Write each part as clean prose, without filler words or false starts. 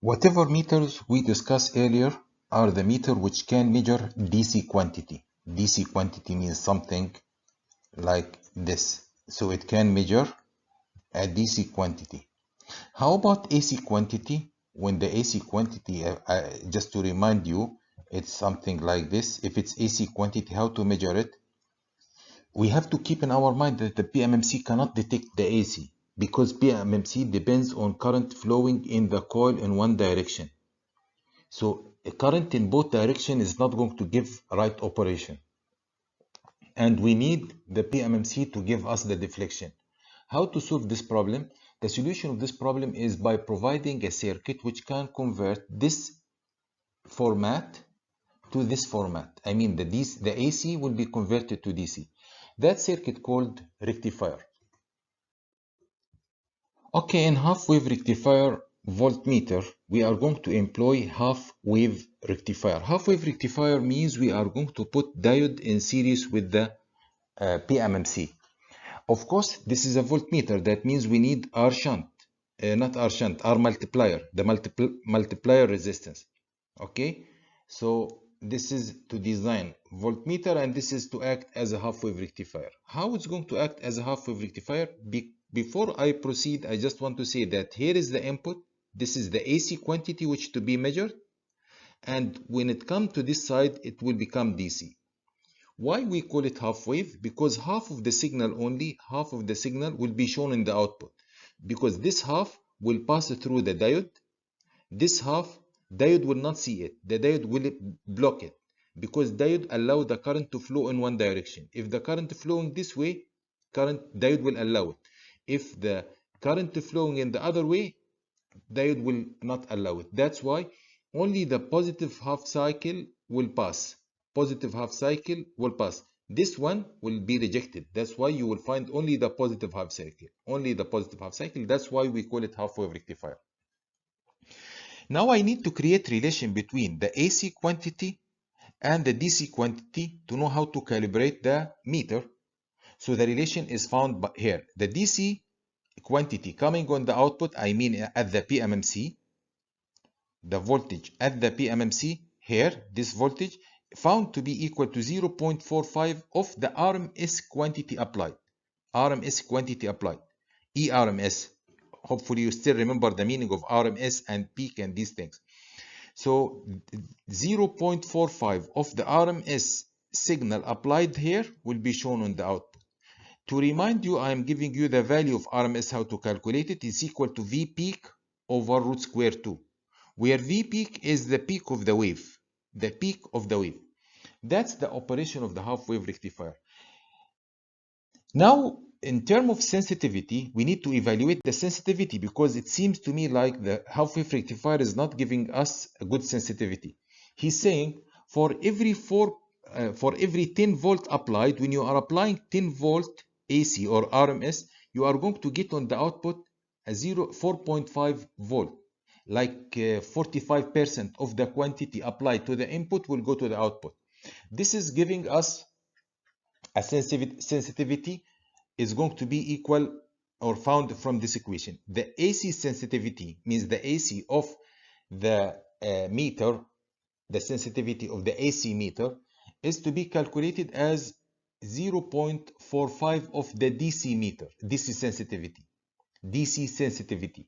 Whatever meters we discussed earlier are the meter which can measure DC quantity. DC quantity means something like this. So it can measure a DC quantity. How about AC quantity? When the AC quantity, just to remind you, it's something like this. If it's AC quantity, how to measure it? We have to keep in our mind that the PMMC cannot detect the AC because PMMC depends on current flowing in the coil in one direction. So a current in both directions is not going to give right operation. And we need the PMMC to give us the deflection. How to solve this problem? The solution of this problem is by providing a circuit which can convert this format to this format. I mean the AC will be converted to DC. That circuit called rectifier. Okay, in half-wave rectifier voltmeter, we are going to employ half-wave rectifier. Half-wave rectifier means we are going to put diode in series with the PMMC. Of course, this is a voltmeter. That means we need R shunt, not R shunt, R multiplier, the multiplier resistance. Okay, so this is to design voltmeter and this is to act as a half-wave rectifier. How it's going to act as a half-wave rectifier? Before I proceed, I just want to say that here is the input. This is the AC quantity which to be measured. And when it comes to this side, it will become DC. Why we call it half wave? Because half of the signal only, half of the signal will be shown in the output. Because this half will pass through the diode. This half, diode will not see it. The diode will block it. Because diode allow the current to flow in one direction. If the current flowing this way, diode will allow it. If the current flowing in the other way, diode will not allow it. That's why only the positive half cycle will pass. Positive half cycle will pass. This one will be rejected. That's why you will find only the positive half cycle. Only the positive half cycle. That's why we call it half-wave rectifier. Now I need to create relation between the AC quantity and the DC quantity to know how to calibrate the meter. So the relation is found here. The DC quantity coming on the output, I mean at the PMMC, the voltage at the PMMC here, this voltage found to be equal to 0.45 of the RMS quantity applied. RMS quantity applied. ERMS. Hopefully you still remember the meaning of RMS and peak and these things. So 0.45 of the RMS signal applied here will be shown on the output. To remind you, I am giving you the value of RMS, how to calculate it. Is equal to V peak over root square 2, where V peak is the peak of the wave. The peak of the wave. That's the operation of the half-wave rectifier. Now, in terms of sensitivity, we need to evaluate the sensitivity because it seems to me like the half-wave rectifier is not giving us a good sensitivity. He's saying for every 10 volt applied, when you are applying 10 volt AC or RMS, you are going to get on the output a 4.5 volt. Like 45% of the quantity applied to the input will go to the output. This is giving us a sensitivity is going to be equal or found from this equation. The AC sensitivity means the AC of the meter, the sensitivity of the AC meter is to be calculated as 0.45 of the DC meter, DC sensitivity,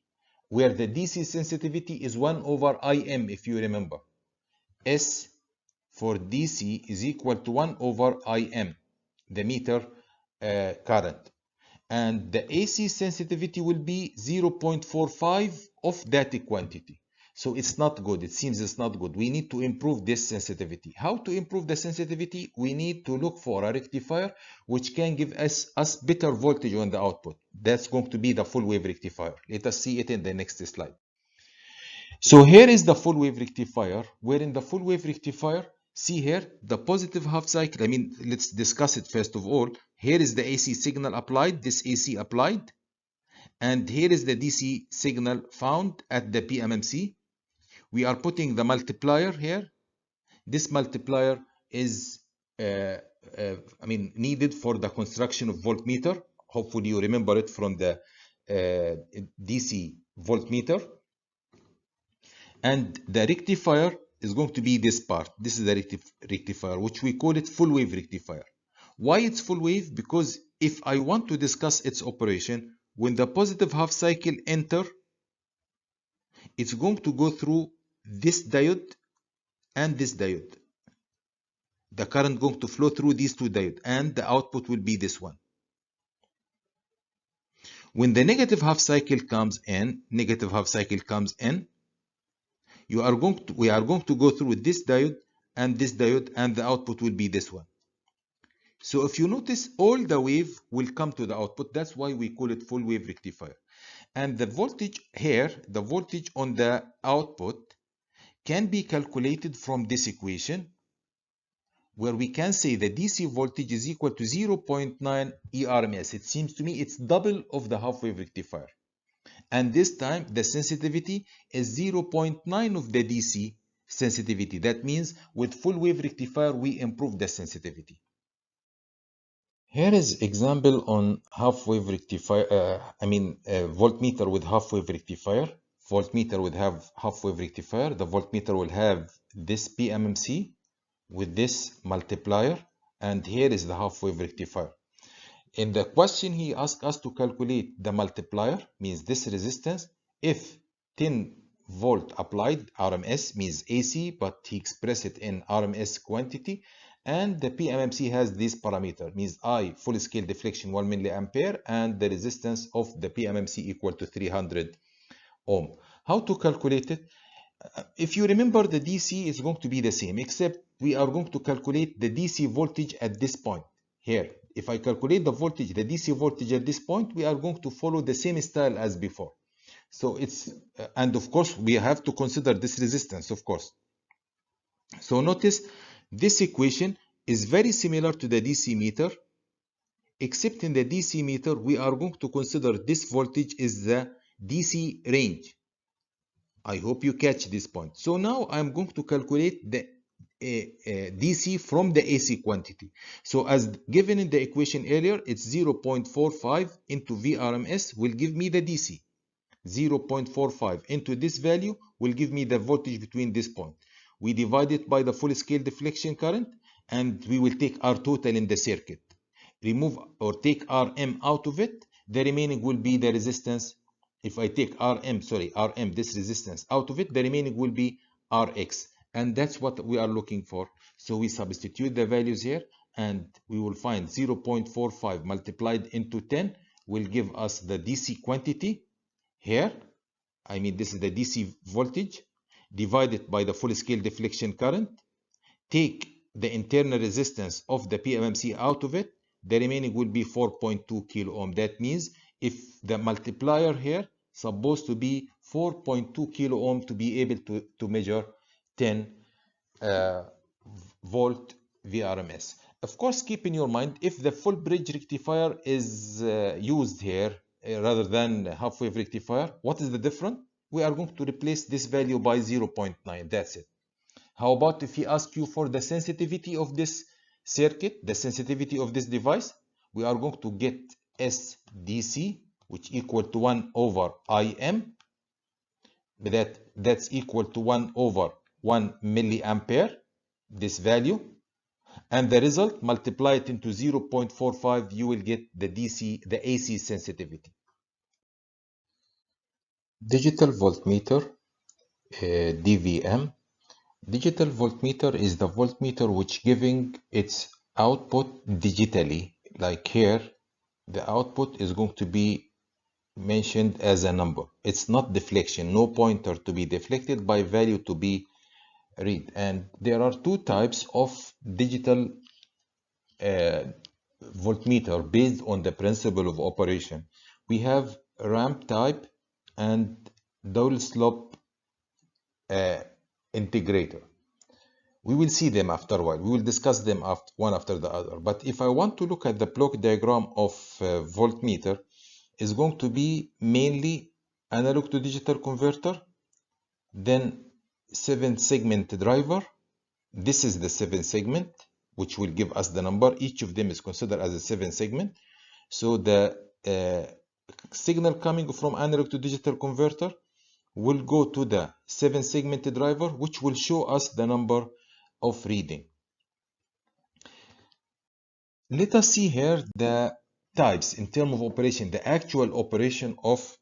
where the DC sensitivity is 1 over IM, if you remember. S for DC is equal to 1 over IM, the meter current. And the AC sensitivity will be 0.45 of that quantity. So it's not good. It seems it's not good. We need to improve this sensitivity. How to improve the sensitivity? We need to look for a rectifier which can give us better voltage on the output. That's going to be the full wave rectifier. Let us see it in the next slide. So here is the full wave rectifier, where in the full wave rectifier, see here, the positive half cycle. I mean, let's discuss it first of all. Here is the AC signal applied, this AC applied. And here is the DC signal found at the PMMC. We are putting the multiplier here. This multiplier is needed for the construction of voltmeter. Hopefully you remember it from the DC voltmeter. And the rectifier is going to be this part. This is the rectifier, which we call it full wave rectifier. Why it's full wave? Because if I want to discuss its operation, when the positive half cycle enter, it's going to go through this diode and this diode. The current going to flow through these two diodes, and the output will be this one. When the negative half cycle comes in, we are going to go through this diode, and the output will be this one. So if you notice, all the wave will come to the output. That's why we call it full wave rectifier. And the voltage here, the voltage on the output, can be calculated from this equation, where we can say the DC voltage is equal to 0.9 ERMS. It seems to me it's double of the half wave rectifier. And this time the sensitivity is 0.9 of the DC sensitivity. That means with full wave rectifier we improve the sensitivity. Here is example on half wave rectifier, voltmeter with half wave rectifier. Voltmeter would have half wave rectifier. The voltmeter will have this PMMC with this multiplier, and here is the half wave rectifier. In the question, he asked us to calculate the multiplier, means this resistance, if 10 volt applied, RMS means AC, but he expressed it in RMS quantity, and the PMMC has this parameter, means I full scale deflection 1 milliampere, and the resistance of the PMMC equal to 300 ohm. How to calculate it? If you remember, the DC is going to be the same, except we are going to calculate the DC voltage at this point. Here, if I calculate the voltage, the DC voltage at this point, we are going to follow the same style as before. So it's, and of course, we have to consider this resistance, of course. So notice, this equation is very similar to the DC meter, except in the DC meter, we are going to consider this voltage is the DC range. I hope you catch this point. So now I'm going to calculate the DC from the AC quantity. So as given in the equation earlier, it's 0.45 into VRMS will give me the DC. 0.45 into this value will give me the voltage between this point. We divide it by the full scale deflection current, and we will take R total in the circuit. Remove or take Rm out of it, the remaining will be the resistance. If I take Rm, this resistance out of it, the remaining will be Rx. And that's what we are looking for. So we substitute the values here, and we will find 0.45 multiplied into 10 will give us the DC quantity here. I mean, this is the DC voltage divided by the full scale deflection current. Take the internal resistance of the PMMC out of it. The remaining will be 4.2 kilo ohm. That means if the multiplier here supposed to be 4.2 kilo ohm to be able to measure 10 volt VRMS. Of course, keep in your mind, if the full bridge rectifier is used here rather than half wave rectifier, what is the difference? We are going to replace this value by 0.9. That's it. How about if he asks you for the sensitivity of this circuit, the sensitivity of this device? We are going to get SDC, which equal to 1 over IM. That's equal to 1 over 1 milliampere, this value. And the result, multiply it into 0.45, you will get the DC, the AC sensitivity. Digital voltmeter, DVM. Digital voltmeter is the voltmeter which giving its output digitally. Like here, the output is going to be mentioned as a number. It's not deflection, no pointer to be deflected by value to be read. And there are two types of digital voltmeter based on the principle of operation. We have ramp type and dual slope integrator. We will see them after a while. We will discuss them one after the other. But if I want to look at the block diagram of voltmeter, is going to be mainly analog to digital converter, then 7-segment driver. This is the 7-segment, which will give us the number. Each of them is considered as a 7-segment. So the signal coming from analog to digital converter will go to the 7-segment driver, which will show us the number of reading. Let us see here the types in terms of operation, the actual operation of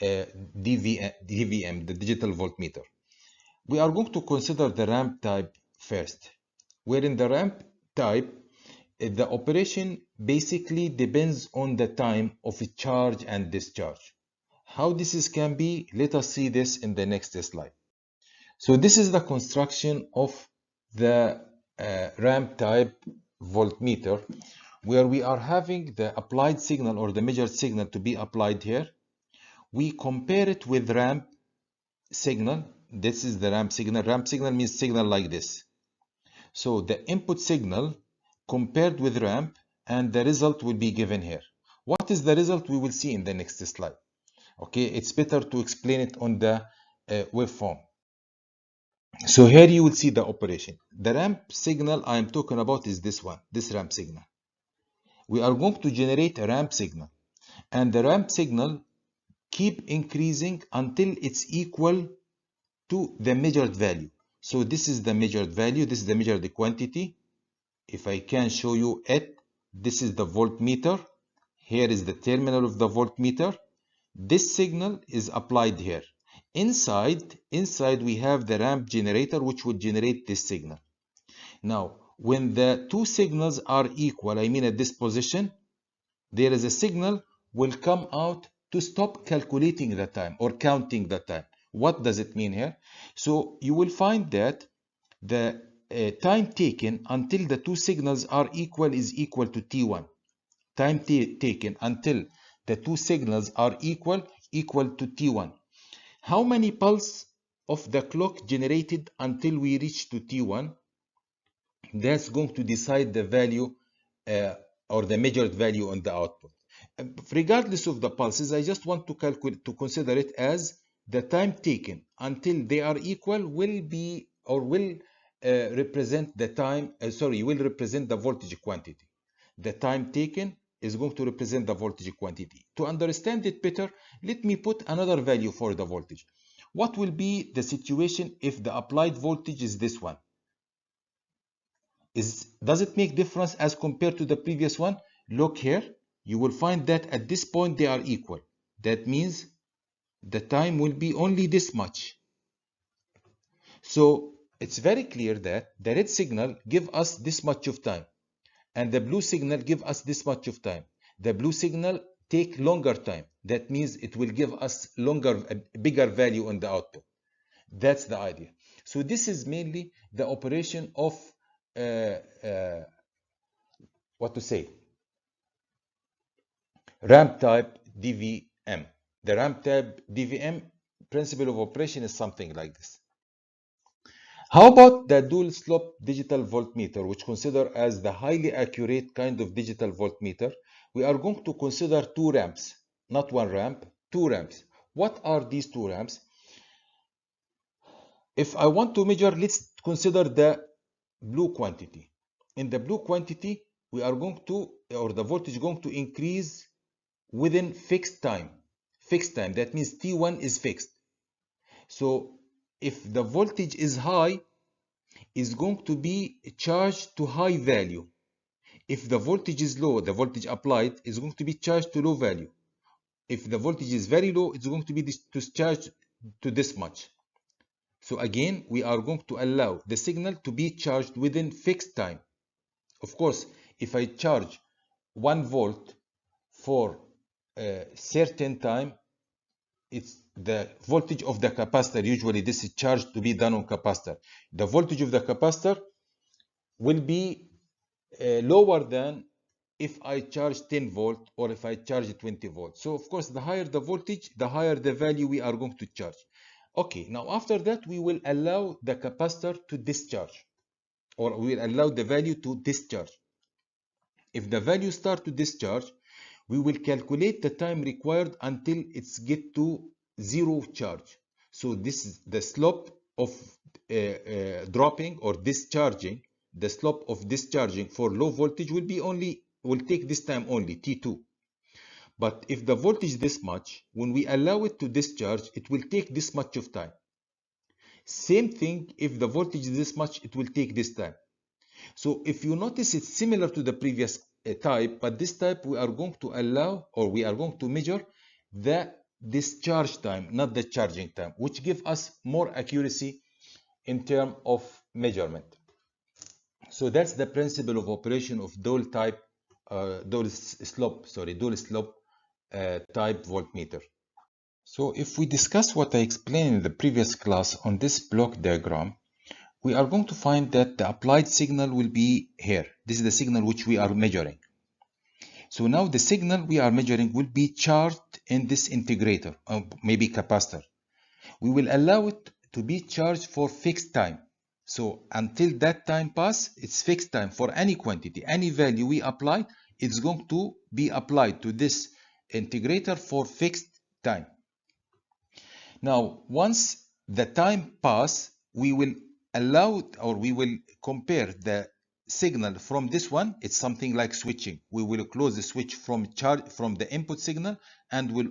DVM, the digital voltmeter. We are going to consider the ramp type first, where in the ramp type, the operation basically depends on the time of a charge and discharge. How this can be, let us see this in the next slide. So this is the construction of the ramp type voltmeter, where we are having the applied signal or the measured signal to be applied here. We compare it with ramp signal. This is the ramp signal. Ramp signal means signal like this. So the input signal compared with ramp, and the result will be given here. What is the result? We will see in the next slide. Okay, it's better to explain it on the waveform. So here you will see the operation. The ramp signal I am talking about is this one, this ramp signal. We are going to generate a ramp signal, and the ramp signal keep increasing until it's equal to the measured value. So this is the measured value, this is the measured quantity. If I can show you it, this is the voltmeter. Here is the terminal of the voltmeter. This signal is applied here. Inside we have the ramp generator, which will generate this signal. Now, when the two signals are equal, I mean at this position, there is a signal will come out to stop calculating the time or counting the time. What does it mean here? So you will find that the time taken until the two signals are equal is equal to T1. Time taken until the two signals are equal to T1. How many pulses of the clock generated until we reach to T1? That's going to decide the value or the measured value on the output. Regardless of the pulses, I just want to calculate, to consider it as the time taken until they are equal will be or will represent the time, will represent the voltage quantity. The time taken is going to represent the voltage quantity. To understand it better, let me put another value for the voltage. What will be the situation if the applied voltage is this one? Does it make difference as compared to the previous one? Look here, you will find that at this point they are equal. That means the time will be only this much. So it's very clear that the red signal give us this much of time, and the blue signal give us this much of time. The blue signal take longer time. That means it will give us bigger value on the output. That's the idea. So this is mainly the operation of ramp type DVM. The ramp type DVM principle of operation is something like this. How about the dual slope digital voltmeter, which consider as the highly accurate kind of digital voltmeter? We are going to consider two ramps, not one ramp, two ramps. What are these two ramps? If I want to measure, let's consider the blue quantity. In the blue quantity, we are going to, or the voltage going to increase within fixed time. Fixed time, that means T1 is fixed. So if the voltage is high, is going to be charged to high value. If the voltage is low, the voltage applied is going to be charged to low value. If the voltage is very low, it's going to be discharged to this much. So again, we are going to allow the signal to be charged within fixed time. Of course, if I charge 1 volt for a certain time, it's the voltage of the capacitor. Usually this is charged to be done on capacitor. The voltage of the capacitor will be lower than if I charge 10 volt or if I charge 20 volt. So of course, the higher the voltage, the higher the value we are going to charge. Okay, now after that, we will allow the capacitor to discharge, or we will allow the value to discharge. If the value start to discharge, we will calculate the time required until it's get to zero charge. So this is the slope of dropping or discharging. The slope of discharging for low voltage will take this time only, T2. But if the voltage is this much, when we allow it to discharge, it will take this much of time. Same thing, if the voltage is this much, it will take this time. So if you notice, it's similar to the previous type, but this type we are going to allow, or we are going to measure the discharge time, not the charging time, which give us more accuracy in terms of measurement. So that's the principle of operation of dual slope type voltmeter. So if we discuss what I explained in the previous class on this block diagram, we are going to find that the applied signal will be here. This is the signal which we are measuring. So now the signal we are measuring will be charged in this integrator, or maybe capacitor. We will allow it to be charged for fixed time. So until that time pass, it's fixed time for any quantity, any value we apply, it's going to be applied to this integrator for fixed time. Now, once the time pass, we will allow, or we will compare the signal from this one. It's something like switching. We will close the switch from the input signal, and will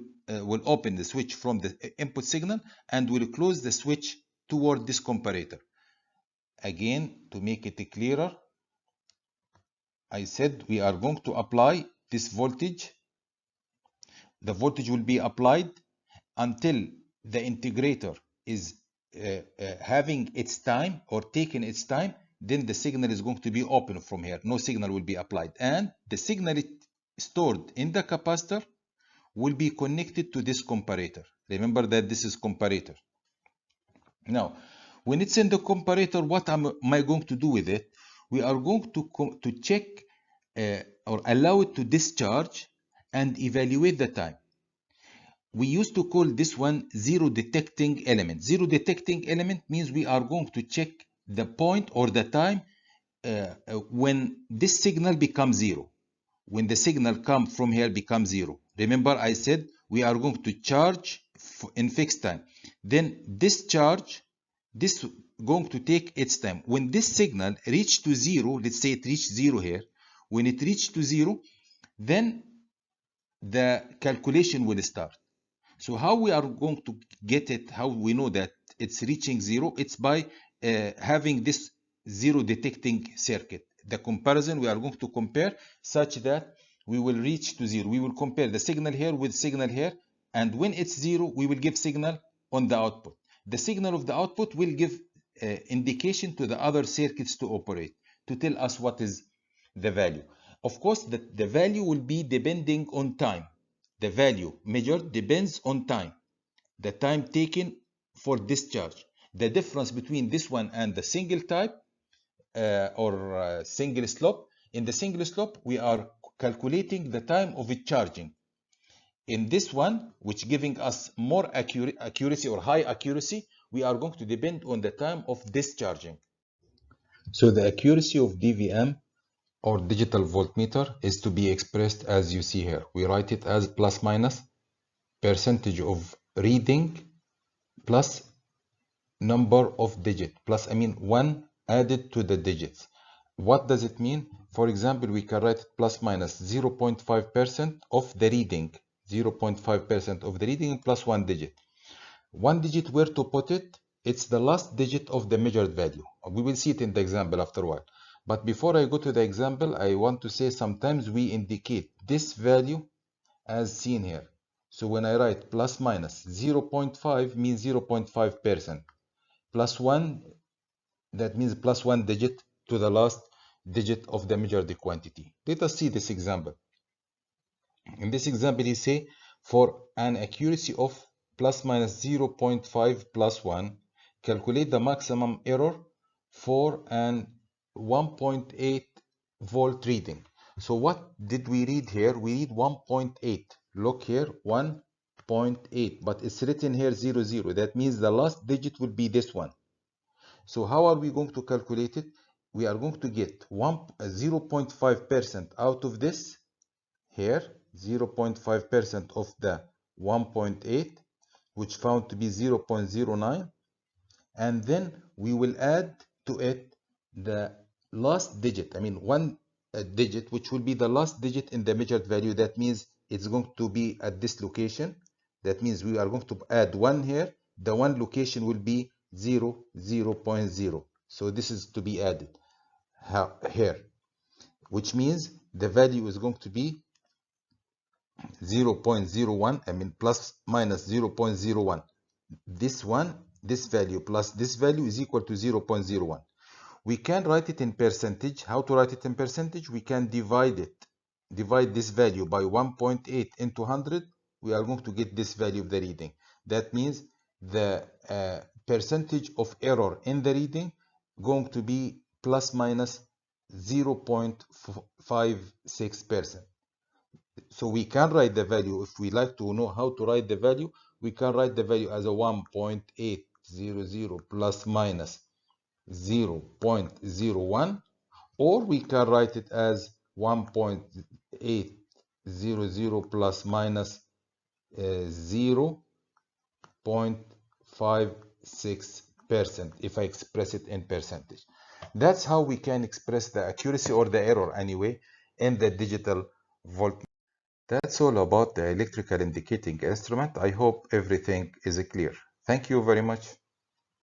open the switch from the input signal, and will close the switch toward this comparator. Again, to make it clearer, I said we are going to apply this voltage. The voltage will be applied until the integrator is having its time or taking its time. Then the signal is going to be open from here. No signal will be applied, and the signal stored in the capacitor will be connected to this comparator. Remember that this is comparator. Now, when it's in the comparator, what am I going to do with it? We are going to check or allow it to discharge and evaluate the time. We used to call this one zero detecting element. Zero detecting element means we are going to check the point or the time when this signal becomes zero. When the signal comes from here becomes zero. Remember I said we are going to charge in fixed time. Then this charge, this going to take its time. When this signal reach to zero, let's say it reached zero here. When it reached to zero, then the calculation will start. So how we are going to get it, how we know that it's reaching zero? It's by having this zero detecting circuit. The comparison, we are going to compare such that we will reach to zero. We will compare the signal here with signal here, and when it's zero, we will give signal on the output. The signal of the output will give indication to the other circuits to operate, to tell us what is the value. Of course, the value will be depending on time. The value measured depends on time, the time taken for discharge. The difference between this one and the single type single slope. In the single slope, we are calculating the time of it charging. In this one, which giving us more accuracy or high accuracy, we are going to depend on the time of discharging. So the accuracy of DVM or digital voltmeter is to be expressed as you see here. We write it as plus minus percentage of reading plus number of digit, plus 1 added to the digits. What does it mean? For example, we can write plus minus 0.5% of the reading, 0.5% of the reading plus 1 digit. 1 digit, where to put it? It's the last digit of the measured value. We will see it in the example after a while. But before I go to the example, I want to say sometimes we indicate this value as seen here. So when I write plus minus 0.5 means 0.5%. Plus 1, that means plus 1 digit to the last digit of the measured quantity. Let us see this example. In this example, he say for an accuracy of plus minus 0.5 plus 1, calculate the maximum error for an 1.8 volt reading. So what did we read here? We read 1.8. Look here, 1.8, but it's written here 00. That means the last digit will be this one. So how are we going to calculate it? We are going to get 0.5% out of this here, 0.5% of the 1.8, which found to be 0.09, and then we will add to it the last digit, one digit, which will be the last digit in the measured value. That means it's going to be at this location. That means we are going to add 1 here. The 1 location will be 0, 0.0. So this is to be added here, which means the value is going to be 0.01, I mean plus minus 0.01. This value plus this value is equal to 0.01. We can write it in percentage. How to write it in percentage? We can divide this value by 1.8 into 100. We are going to get this value of the reading. That means the percentage of error in the reading going to be plus minus 0.56%. So we can write the value. If we like to know how to write the value, we can write the value as a 1.800 plus minus 0.01, or we can write it as 1.800 plus minus 0.56% if I express it in percentage. That's how we can express the accuracy or the error anyway in the digital voltmeter. That's all about the electrical indicating instrument. I hope everything is clear. Thank you very much.